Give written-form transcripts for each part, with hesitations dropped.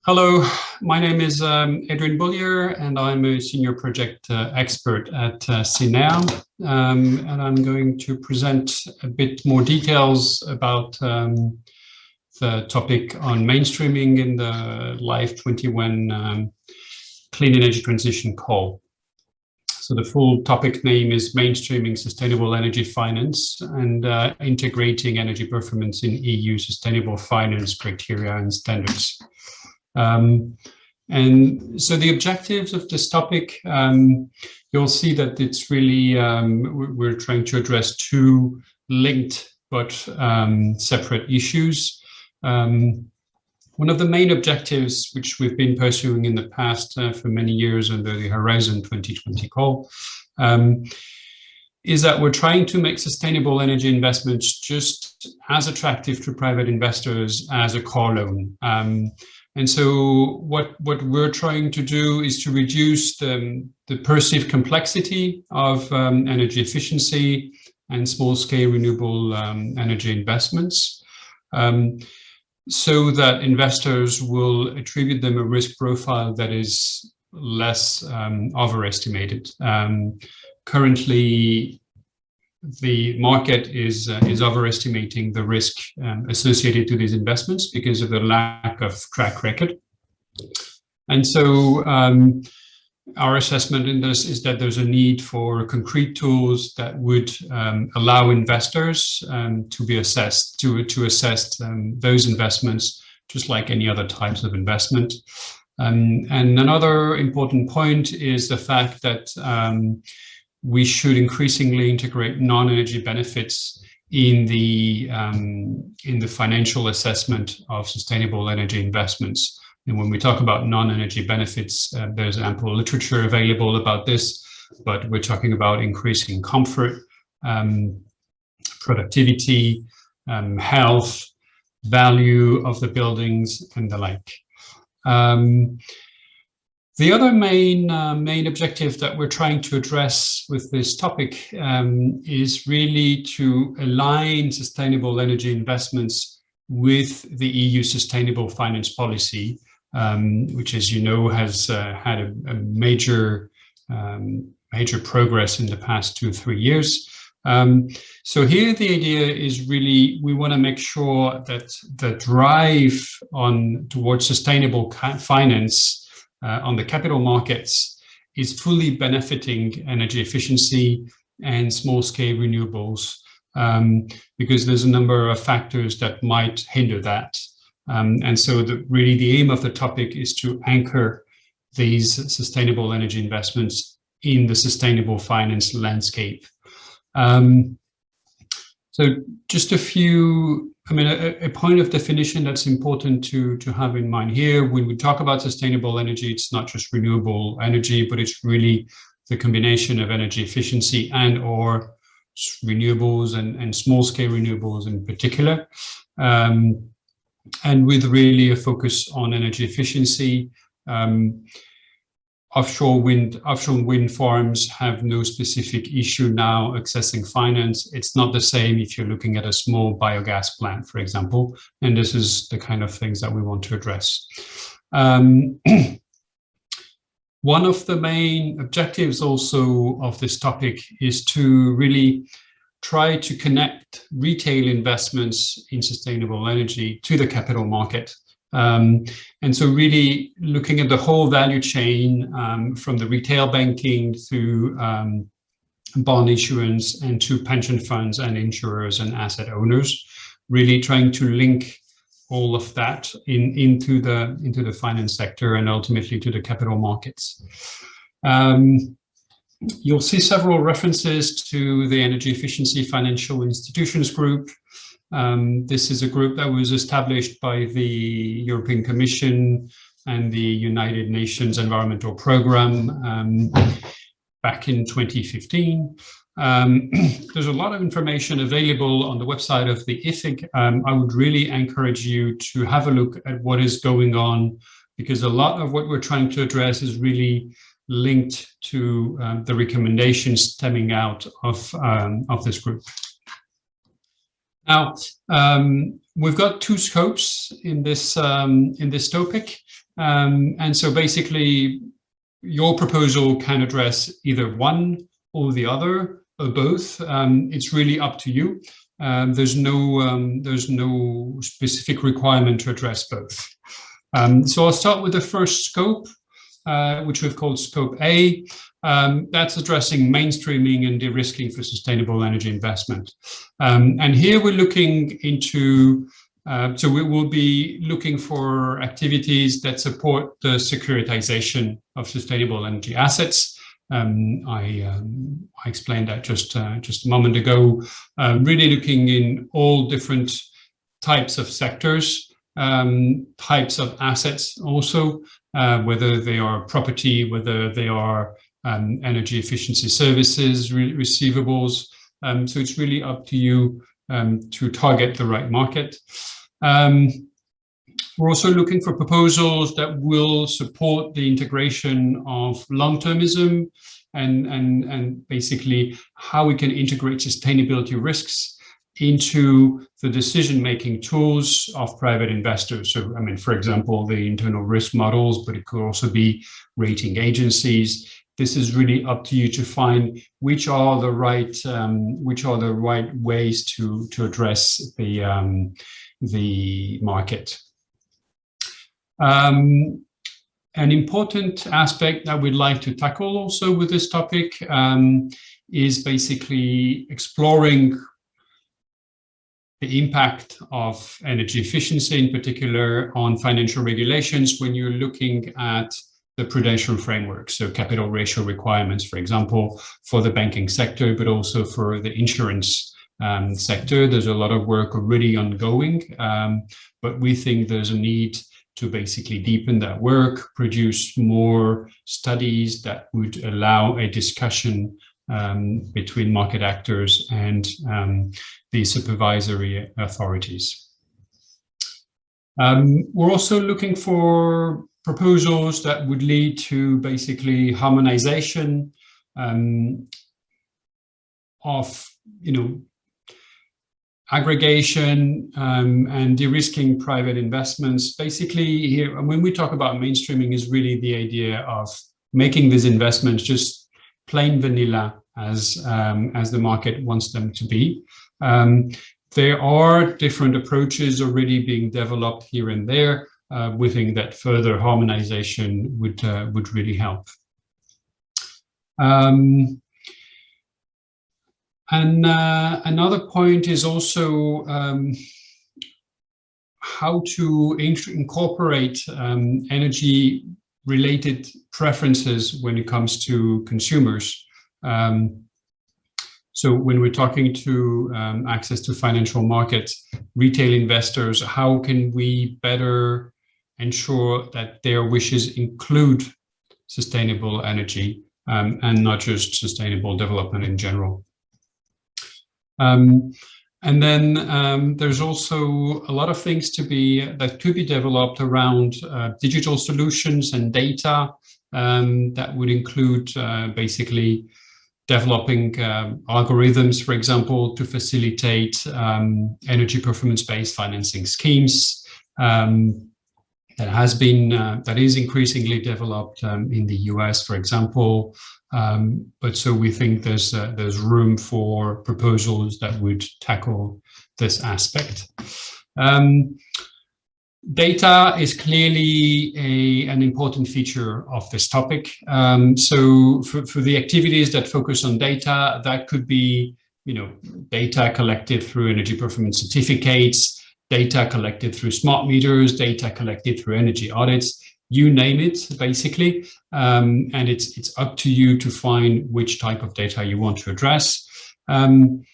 Hello, my name is Adrien Bullier, and I'm a senior project expert at CINEA. And I'm going to present a bit more details about the topic on mainstreaming in the Life 21 Clean Energy Transition Call. So the full topic name is Mainstreaming Sustainable Energy Finance and Integrating Energy Performance in EU Sustainable Finance Criteria and Standards. And so the objectives of this topic, you'll see that it's really, we're trying to address two linked but separate issues. One of the main objectives, which we've been pursuing in the past for many years under the Horizon 2020 call, is that we're trying to make sustainable energy investments just as attractive to private investors as a car loan. And so what we're trying to do is to reduce the perceived complexity of energy efficiency and small-scale renewable energy investments, so that investors will attribute them a risk profile that is less overestimated. Currently, the market is overestimating the risk associated to these investments because of the lack of track record. And so our assessment in this is that there's a need for concrete tools that would allow investors to be assessed, to assess those investments just like any other types of investment. And another important point is the fact that we should increasingly integrate non-energy benefits in the financial assessment of sustainable energy investments. And when we talk about non-energy benefits, there's ample literature available about this, but we're talking about increasing comfort, productivity, health, value of the buildings, and the like. The other main objective that we're trying to address with this topic is really to align sustainable energy investments with the EU sustainable finance policy, which, as you know, has had a major progress in the past 2 or 3 years. So here the idea is really we want to make sure that the drive towards sustainable finance on the capital markets is fully benefiting energy efficiency and small-scale renewables, because there's a number of factors that might hinder that. And so really the aim of the topic is to anchor these sustainable energy investments in the sustainable finance landscape. So just a few, a point of definition that's important to have in mind here. When we talk about sustainable energy, it's not just renewable energy, but it's really the combination of energy efficiency and or renewables and small-scale renewables in particular. And with really a focus on energy efficiency. Offshore wind farms have no specific issue now accessing finance. It's not the same if you're looking at a small biogas plant, for example, and this is the kind of things that we want to address. One of the main objectives also of this topic is to really try to connect retail investments in sustainable energy to the capital market. And so really looking at the whole value chain, from the retail banking through bond issuance and to pension funds and insurers and asset owners, really trying to link all of that into the finance sector and ultimately to the capital markets. You'll see several references to the Energy Efficiency Financial Institutions Group. This is a group that was established by the European Commission and the United Nations Environmental Programme back in 2015. There's a lot of information available on the website of the IFIG. I would really encourage you to have a look at what is going on, because a lot of what we're trying to address is really linked to the recommendations stemming out of this group. Now, we've got two scopes in this topic, and so basically, your proposal can address either one or the other or both. It's really up to you. There's no specific requirement to address both. So I'll start with the first scope, which we've called Scope A. That's addressing mainstreaming and de-risking for sustainable energy investment. And here we're looking into, so we will be looking for activities that support the securitization of sustainable energy assets. I explained that just a moment ago, really looking in all different types of sectors, types of assets also, whether they are property, whether they are energy efficiency services, receivables. So it's really up to you to target the right market. We're also looking for proposals that will support the integration of long-termism and basically how we can integrate sustainability risks into the decision-making tools of private investors. So, I mean, for example, the internal risk models, but it could also be rating agencies. This is really up to you to find which are the right ways to address the market. An important aspect that we'd like to tackle also with this topic is basically exploring the impact of energy efficiency, in particular on financial regulations, when you're looking at the prudential framework, so capital ratio requirements, for example, for the banking sector, but also for the insurance sector. There's a lot of work already ongoing, but we think there's a need to basically deepen that work, produce more studies that would allow a discussion between market actors and the supervisory authorities. We're also looking for proposals that would lead to basically harmonization of, aggregation and de-risking private investments. Basically, here, when we talk about mainstreaming, is really the idea of making these investments just plain vanilla as the market wants them to be. There are different approaches already being developed here and there. We think that further harmonization would really help. And another point is also how to incorporate energy-related preferences when it comes to consumers. So when we're talking to access to financial markets, retail investors, how can we better ensure that their wishes include sustainable energy and not just sustainable development in general? And then there's also a lot of things that could be developed around digital solutions and data that would include basically developing algorithms, for example, to facilitate energy performance-based financing schemes. That is increasingly developed in the US, for example. But so we think there's room for proposals that would tackle this aspect. Data is clearly an important feature of this topic. So for the activities that focus on data, that could be, data collected through energy performance certificates, data collected through smart meters, data collected through energy audits, you name it, basically. And it's up to you to find which type of data you want to address. In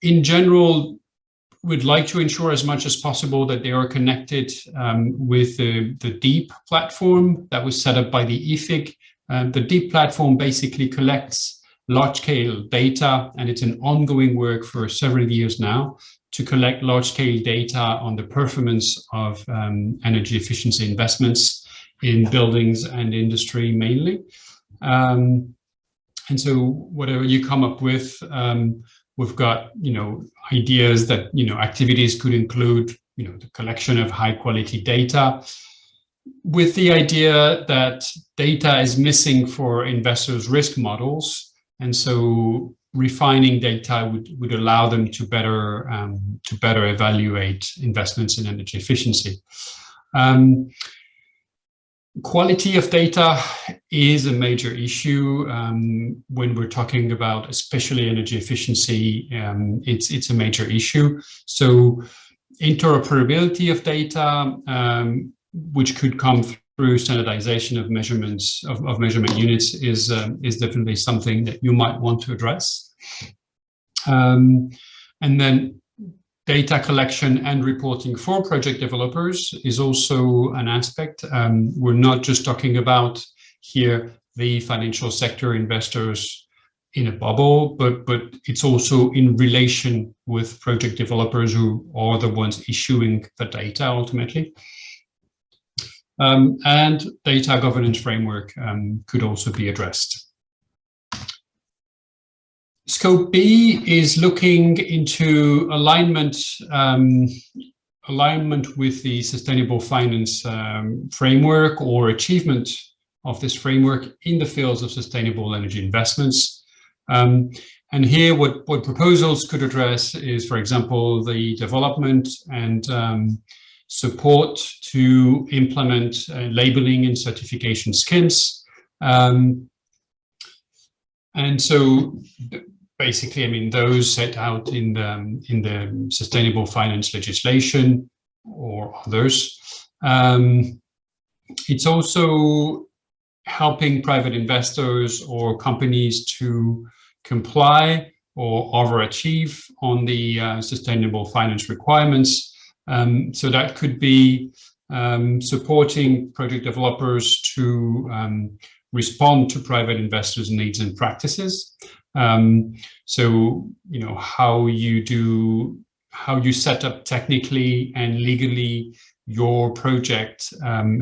general, we'd like to ensure as much as possible that they are connected with the DEEP platform that was set up by the IFIG. The DEEP platform basically collects large-scale data, and it's an ongoing work for several years now to collect large-scale data on the performance of energy efficiency investments in buildings and industry mainly. And so whatever you come up with, We've got, ideas that, activities could include, the collection of high quality data, with the idea that data is missing for investors' risk models. And so refining data would allow them to better evaluate investments in energy efficiency. Quality of data is a major issue when we're talking about, especially energy efficiency. It's a major issue. So interoperability of data, which could come through standardization of measurements of measurement units, is definitely something that you might want to address. And then data collection and reporting for project developers is also an aspect. We're not just talking about here the financial sector investors in a bubble, but it's also in relation with project developers who are the ones issuing the data ultimately. And data governance framework could also be addressed. Scope B is looking into alignment with the sustainable finance framework, or achievement of this framework in the fields of sustainable energy investments. And here what proposals could address is, for example, the development and support to implement labeling and certification schemes. And so basically, I mean, those set out in the sustainable finance legislation or others. It's also helping private investors or companies to comply or overachieve on the sustainable finance requirements. So that could be supporting project developers to respond to private investors' needs and practices. So, how you set up technically and legally your project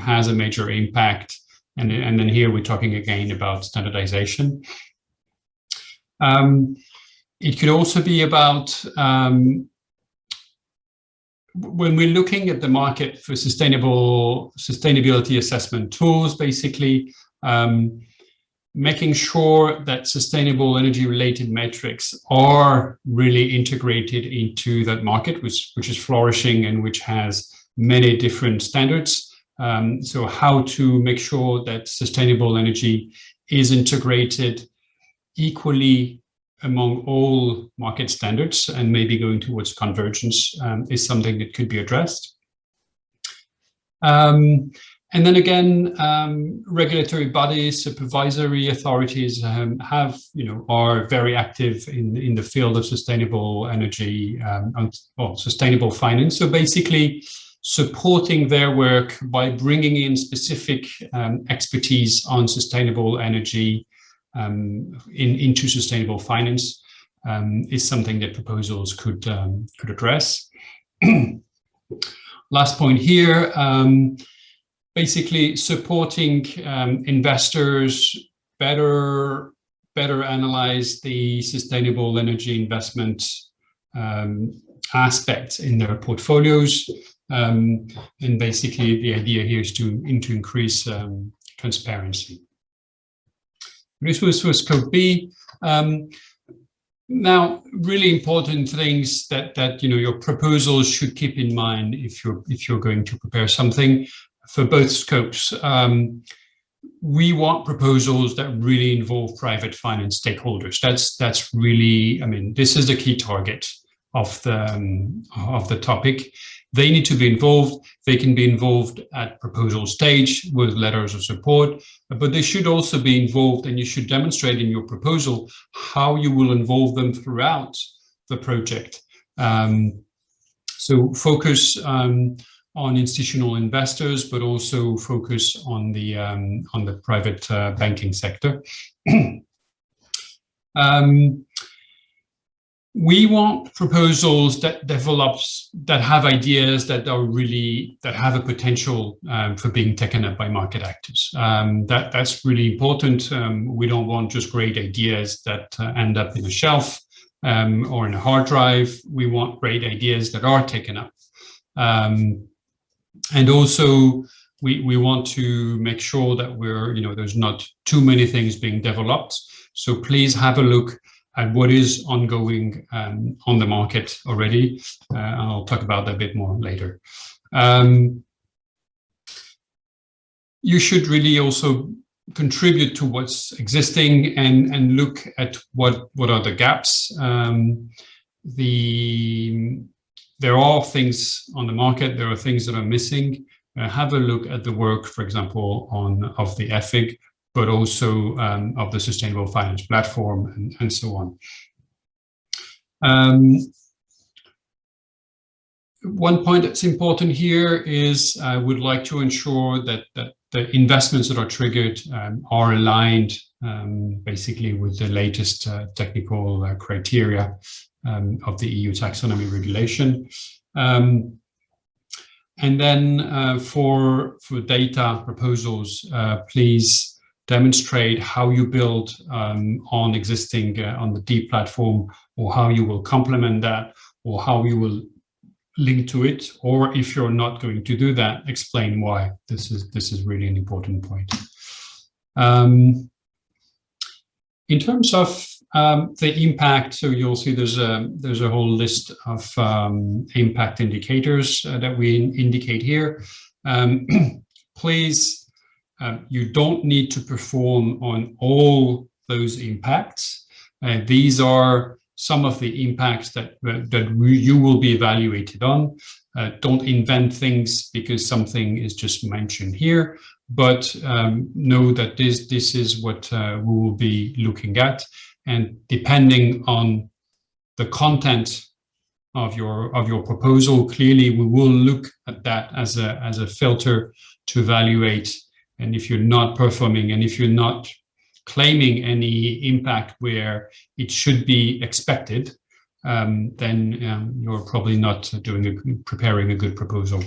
has a major impact. And then here we're talking again about standardization. It could also be about, when we're looking at the market for sustainability assessment tools, basically, making sure that sustainable energy related metrics are really integrated into that market, which is flourishing and which has many different standards. So how to make sure that sustainable energy is integrated equally among all market standards, and maybe going towards convergence is something that could be addressed. And then again, regulatory bodies, supervisory authorities are very active in the field of sustainable energy or sustainable finance. So basically, supporting their work by bringing in specific expertise on sustainable energy into sustainable finance is something that proposals could address. Last point here. Basically supporting investors better analyze the sustainable energy investment aspects in their portfolios. And basically the idea here is to increase transparency. This was for Scope B. Now, really important things that your proposals should keep in mind if you're going to prepare something. For both scopes, we want proposals that really involve private finance stakeholders. That's really, I mean, this is the key target of the topic. They need to be involved. They can be involved at proposal stage with letters of support, but they should also be involved, and you should demonstrate in your proposal how you will involve them throughout the project. So focus on institutional investors, but also focus on the private banking sector. We want proposals that have ideas that have a potential for being taken up by market actors. That's really important. We don't want just great ideas that end up in a shelf. or in a hard drive. We want great ideas that are taken up. And also, we want to make sure that there's not too many things being developed. So please have a look at what is ongoing on the market already. I'll talk about that a bit more later. You should really also contribute to what's existing and look at what are the gaps. There are things on the market, there are things that are missing. Have a look at the work, for example, of the EFIG, but also of the Sustainable Finance Platform and so on. One point that's important here is I would like to ensure that the investments that are triggered are aligned basically with the latest technical criteria of the EU taxonomy regulation. And then for data proposals, please demonstrate how you build on existing on the D platform, or how you will complement that, or how you will link to it, or if you're not going to do that, explain why. This is really an important point. In terms of the impact, so you'll see there's a whole list of impact indicators that we indicate here. Please, you don't need to perform on all those impacts. These are some of the impacts that you will be evaluated on. Don't invent things because something is just mentioned here, but know that this is what we will be looking at. And depending on the content of your proposal, clearly we will look at that as a filter to evaluate. And if you're not performing, and if you're not claiming any impact where it should be expected, then you're probably not preparing a good proposal.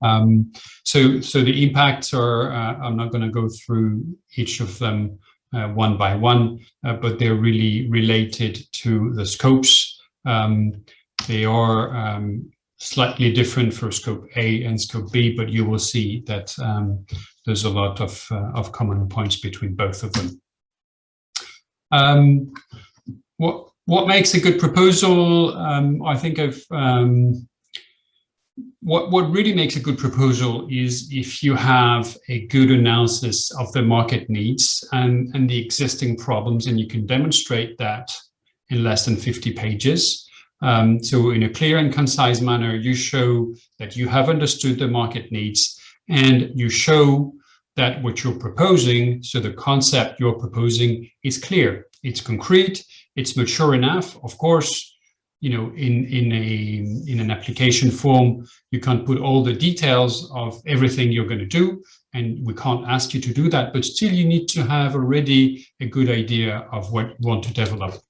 So the impacts are, I'm not going to go through each of them one by one, but they're really related to the scopes. They are slightly different for scope A and scope B, but you will see that there's a lot of common points between both of them. What makes a good proposal? I think what really makes a good proposal is if you have a good analysis of the market needs and the existing problems, and you can demonstrate that in less than 50 pages. So in a clear and concise manner, you show that you have understood the market needs, and you show that what you're proposing, so the concept you're proposing, is clear, it's concrete, it's mature enough. Of course, in an application form, you can't put all the details of everything you're going to do, and we can't ask you to do that, but still you need to have already a good idea of what you want to develop.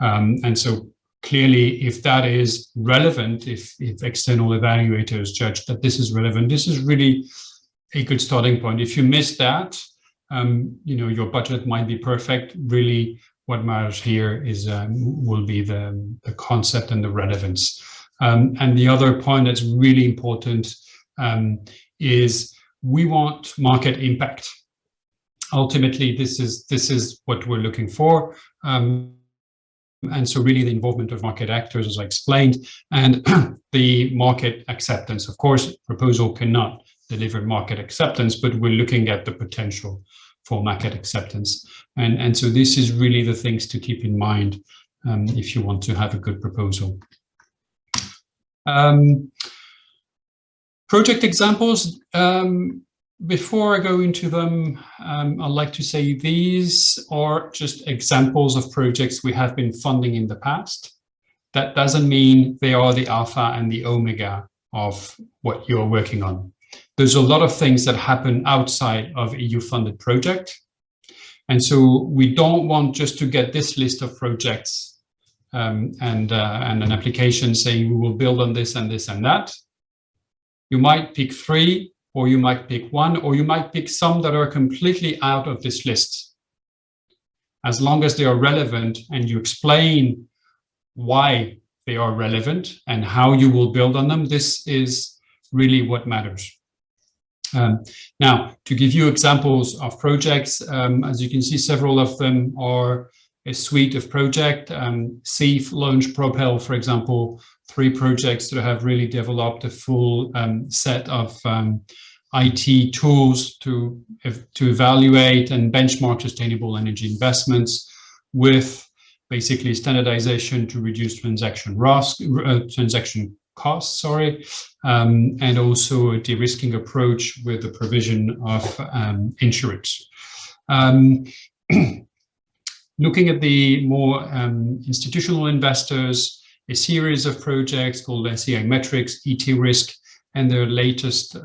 And so clearly, if that is relevant, if external evaluators judge that this is relevant, this is really a good starting point. If you miss that, your budget might be perfect. Really, what matters here is will be the concept and the relevance. And the other point that's really important is we want market impact. Ultimately, this is what we're looking for. And so really the involvement of market actors, as I explained, and the market acceptance. Of course, proposal cannot deliver market acceptance, but we're looking at the potential for market acceptance. And so this is really the things to keep in mind if you want to have a good proposal. Project examples. Before I go into them, I'd like to say these are just examples of projects we have been funding in the past. That doesn't mean they are the alpha and the omega of what you're working on. There's a lot of things that happen outside of EU-funded project. And so we don't want just to get this list of projects and an application saying we will build on this and this and that. You might pick 3, or you might pick 1, or you might pick some that are completely out of this list. as long as they are relevant and you explain why they are relevant and how you will build on them, this is really what matters. Now, to give you examples of projects, as you can see, several of them are a suite of projects. SEEF, Launch, Propel, for example, 3 projects that have really developed a full set of IT tools to evaluate and benchmark sustainable energy investments, with basically standardization to reduce transaction costs, and also a de-risking approach with the provision of insurance. Looking at the more institutional investors, a series of projects called SEI Metrics, ET Risk, and their latest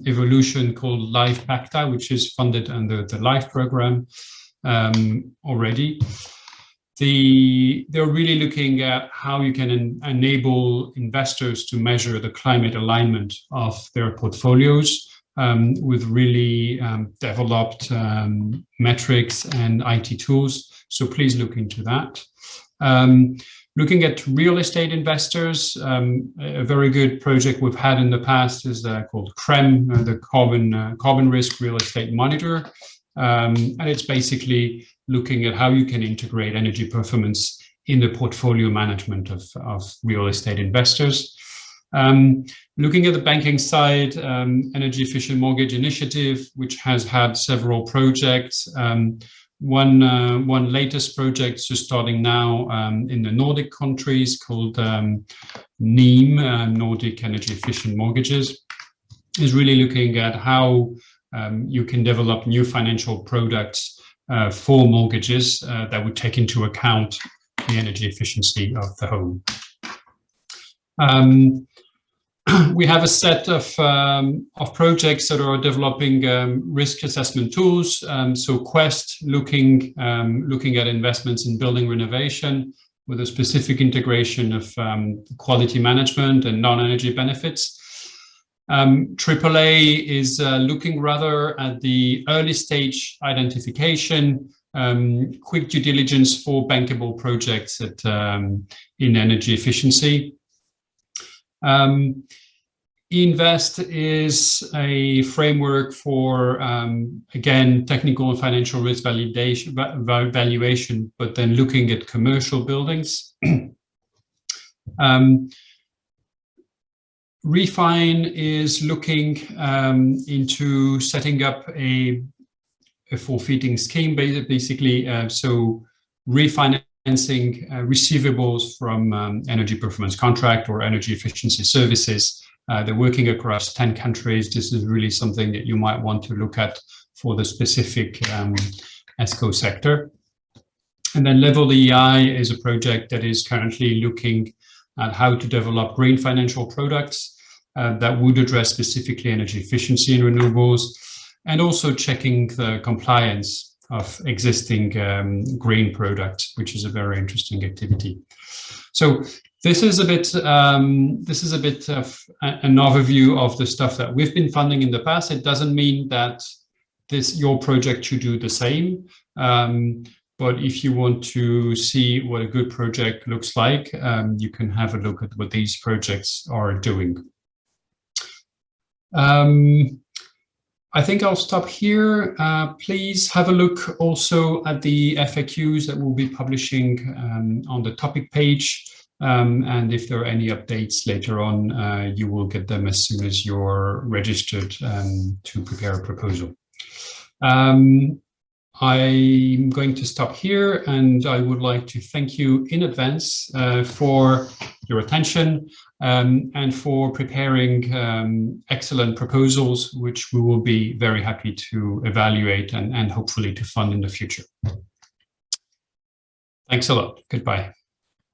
evolution called Life Pacta, which is funded under the LIFE program already. They're really looking at how you can enable investors to measure the climate alignment of their portfolios with really developed metrics and IT tools. So please look into that. Looking at real estate investors, a very good project we've had in the past is called CREM, the Carbon Risk Real Estate Monitor. And it's basically looking at how you can integrate energy performance in the portfolio management of real estate investors. Looking at the banking side, Energy Efficient Mortgage Initiative, which has had several projects. One latest project just starting now in the Nordic countries called NEEM, Nordic Energy Efficient Mortgages, is really looking at how you can develop new financial products for mortgages that would take into account the energy efficiency of the home. We have a set of projects that are developing risk assessment tools. So Quest, looking at investments in building renovation with a specific integration of quality management and non-energy benefits. AAA is looking rather at the early stage identification, quick due diligence for bankable projects in energy efficiency. Invest is a framework for, again, technical and financial risk valuation, but then looking at commercial buildings. Refine is looking into setting up a forfeiting scheme, basically, so refinancing receivables from energy performance contract or energy efficiency services. They're working across 10 countries. This is really something that you might want to look at for the specific ESCO sector. And then Level EI is a project that is currently looking at how to develop green financial products that would address specifically energy efficiency and renewables, and also checking the compliance of existing green products, which is a very interesting activity. So this is a bit of an overview of the stuff that we've been funding in the past. It doesn't mean that your project should do the same. But if you want to see what a good project looks like, you can have a look at what these projects are doing. I think I'll stop here. Please have a look also at the FAQs that we'll be publishing on the topic page. And if there are any updates later on, you will get them as soon as you're registered to prepare a proposal. I'm going to stop here, and I would like to thank you in advance for your attention and for preparing excellent proposals, which we will be very happy to evaluate and hopefully to fund in the future. Thanks a lot. Goodbye.